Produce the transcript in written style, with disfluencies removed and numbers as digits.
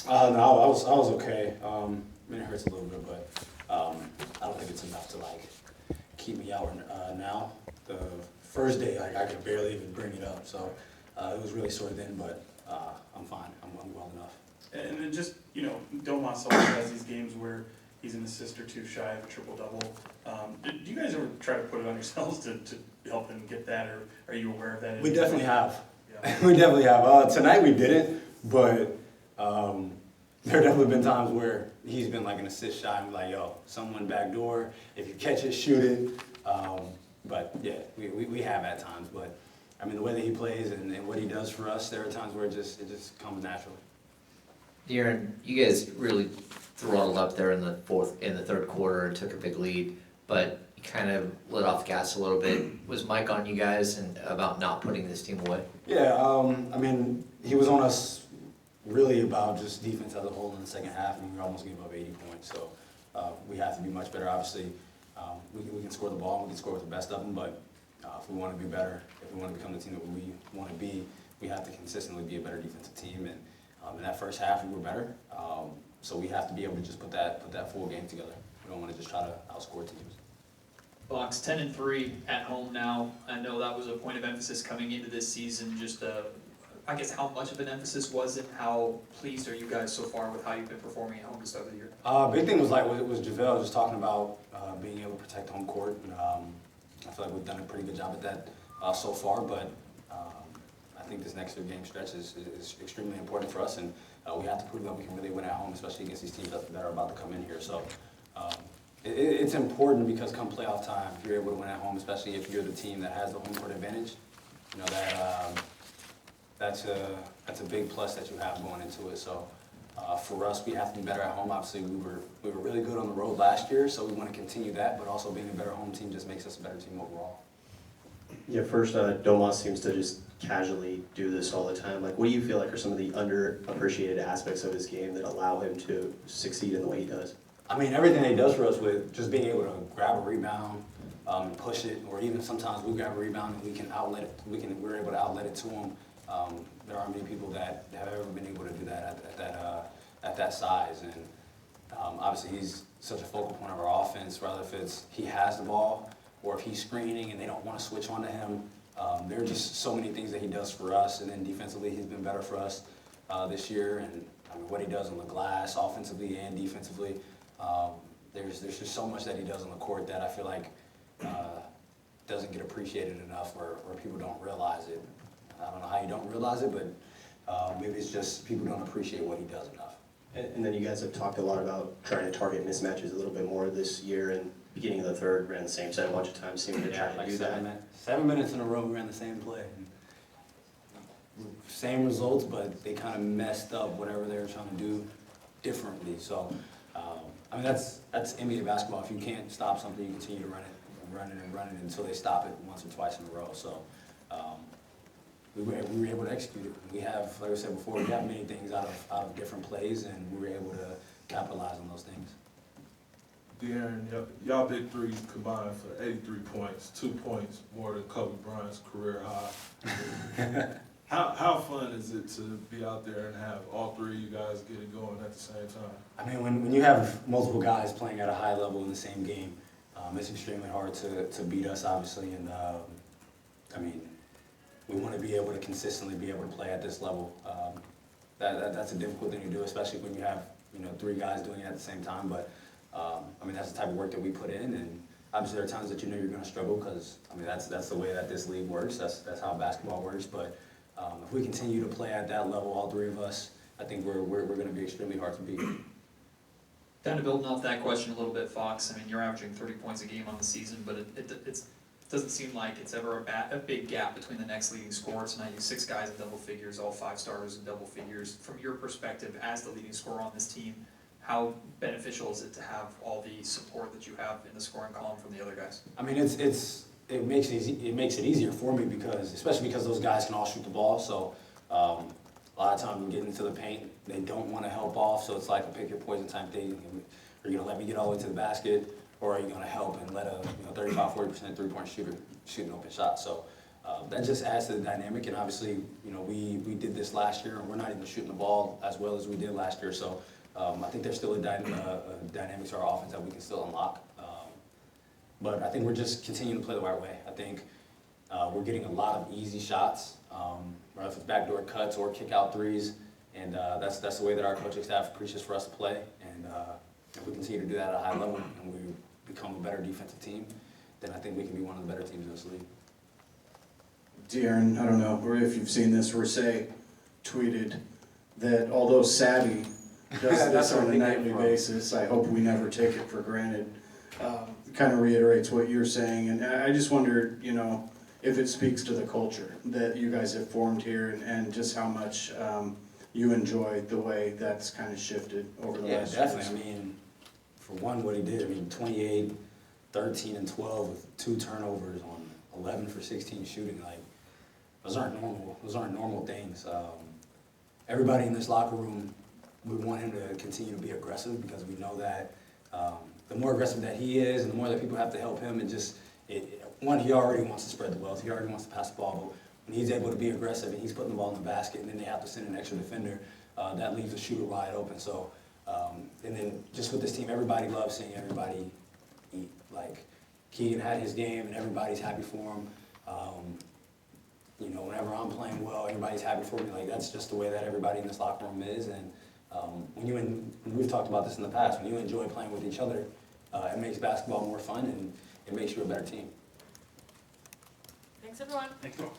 No, I was okay. I mean, it hurts a little bit, but I don't think it's enough to like keep me out now. The first day, I could barely even bring it up, so it was really sore then, but I'm fine. I'm well enough. And then just, Domantas Sabonis has these games where he's an assist or two shy of a triple-double. Do you guys ever try to put it on yourselves to help him get that, or are you aware of that? We definitely have. Yeah. We definitely have. Tonight we didn't, but there have definitely been times where he's been like an assist shy and we're like, yo, someone back door, if you catch it, shoot it. But yeah, we have at times, but I mean, the way that he plays and what he does for us, there are times where it just comes naturally. De'Aaron, you guys really throttled up there in the third quarter and took a big lead, but you kind of let off the gas a little bit. Was Mike on you guys and about not putting this team away? Yeah, I mean, he was on us really about just defense as a whole in the second half, and we almost gave up 80 points. So we have to be much better. Obviously, we can score the ball, we can score with the best of them, but if we want to be better, if we want to become the team that we want to be, we have to consistently be a better defensive team. And in that first half, we were better. So we have to be able to just put that full game together. We don't want to just try to outscore teams. Bucks 10-3 at home now. I know that was a point of emphasis coming into this season. Just, I guess, how much of an emphasis was it? How pleased are you guys so far with how you've been performing at home to start the year? Big thing was JaVale just talking about being able to protect home court. And, I feel like we've done a pretty good job at that so far, but I think this next game stretch is extremely important for us, and we have to prove that we can really win at home, especially against these teams that are about to come in here. So it's important because come playoff time, if you're able to win at home, especially if you're the team that has the home court advantage, that's a big plus that you have going into it. So for us, we have to be better at home. Obviously, we were really good on the road last year, so we want to continue that, but also being a better home team just makes us a better team overall. Yeah, first, Domas seems to just casually do this all the time. Like, what do you feel like are some of the underappreciated aspects of his game that allow him to succeed in the way he does? I mean, everything that he does for us with just being able to grab a rebound, and push it, or even sometimes we grab a rebound and we can outlet it. We're able to outlet it to him. There aren't many people that have ever been able to do that at that size, and obviously he's such a focal point of our offense. Rather if it's he has the ball or if he's screening and they don't want to switch on to him. There are just so many things that he does for us, and then defensively he's been better for us this year. And I mean, what he does on the glass, offensively and defensively, there's just so much that he does on the court that I feel like doesn't get appreciated enough, or people don't realize it. I don't know how you don't realize it, but maybe it's just people don't appreciate what he does enough. And then you guys have talked a lot about trying to target mismatches a little bit more this year, and beginning of the third, ran the same set a bunch of times, seeming to try to do that. 7 minutes in a row, we ran the same play. Same results, but they kind of messed up whatever they were trying to do differently. So, I mean, that's NBA basketball. If you can't stop something, you continue to run it until they stop it once or twice in a row. So, we were able to execute it. We have, like I said before, we have many things out of different plays, and we were able to capitalize on those things. De'Aaron, y'all big threes combined for 83 points, 2 points more than Kobe Bryant's career high. How fun is it to be out there and have all three of you guys get it going at the same time? I mean, when you have multiple guys playing at a high level in the same game, it's extremely hard to beat us, obviously. And I mean, we want to be able to consistently be able to play at this level. That's a difficult thing to do, especially when you have 3 guys doing it at the same time. But I mean, that's the type of work that we put in, and obviously there are times that you're going to struggle because I mean that's the way that this league works. That's how basketball works. But if we continue to play at that level, all 3 of us, I think we're going to be extremely hard to beat. Kind of building off that question a little bit, Fox. I mean, you're averaging 30 points a game on the season, but it doesn't seem like it's ever a big gap between the next leading scorer. Tonight, you 6 guys in double figures, all 5 starters in double figures. From your perspective, as the leading scorer on this team, how beneficial is it to have all the support that you have in the scoring column from the other guys? I mean, it makes it easier for me especially because those guys can all shoot the ball. So a lot of times we get into the paint, they don't want to help off. So it's like a pick your poison type thing. Are you gonna let me get all the way to the basket, or are you gonna help and let a 35-40% 3-point shooter shoot an open shot? So that just adds to the dynamic, and obviously, you know, we did this last year, and we're not even shooting the ball as well as we did last year, so I think there's still a dynamic to our offense that we can still unlock. But I think we're just continuing to play the right way. I think we're getting a lot of easy shots, whether it's backdoor cuts or kick out threes, and that's the way that our coaching staff preaches for us to play. And if we continue to do that at a high level and we become a better defensive team, then I think we can be one of the better teams in this league. De'Aaron, I don't know if you've seen this, Rasay tweeted that although Savvy does That's this on where a we came nightly from. basis, I hope we never take it for granted. Kind of reiterates what you're saying, and I just wondered, you know, if it speaks to the culture that you guys have formed here and just how much you enjoy the way that's kind of shifted over the Yeah, last definitely. years. I mean, for one, what he did, I mean, 28, 13, and 12 with 2 turnovers on 11 for 16 shooting, like, those aren't normal things. Everybody in this locker room, we want him to continue to be aggressive because we know that the more aggressive that he is and the more that people have to help him, one, he already wants to spread the wealth, he already wants to pass the ball, but when he's able to be aggressive and he's putting the ball in the basket and then they have to send an extra defender, that leaves the shooter wide open. So, and then just with this team, everybody loves seeing everybody eat. Like, Keegan had his game and everybody's happy for him. You know, whenever I'm playing well, everybody's happy for me. Like, that's just the way that everybody in this locker room is. And we've talked about this in the past, when you enjoy playing with each other, it makes basketball more fun and it makes you a better team. Thanks, everyone. Thank you all.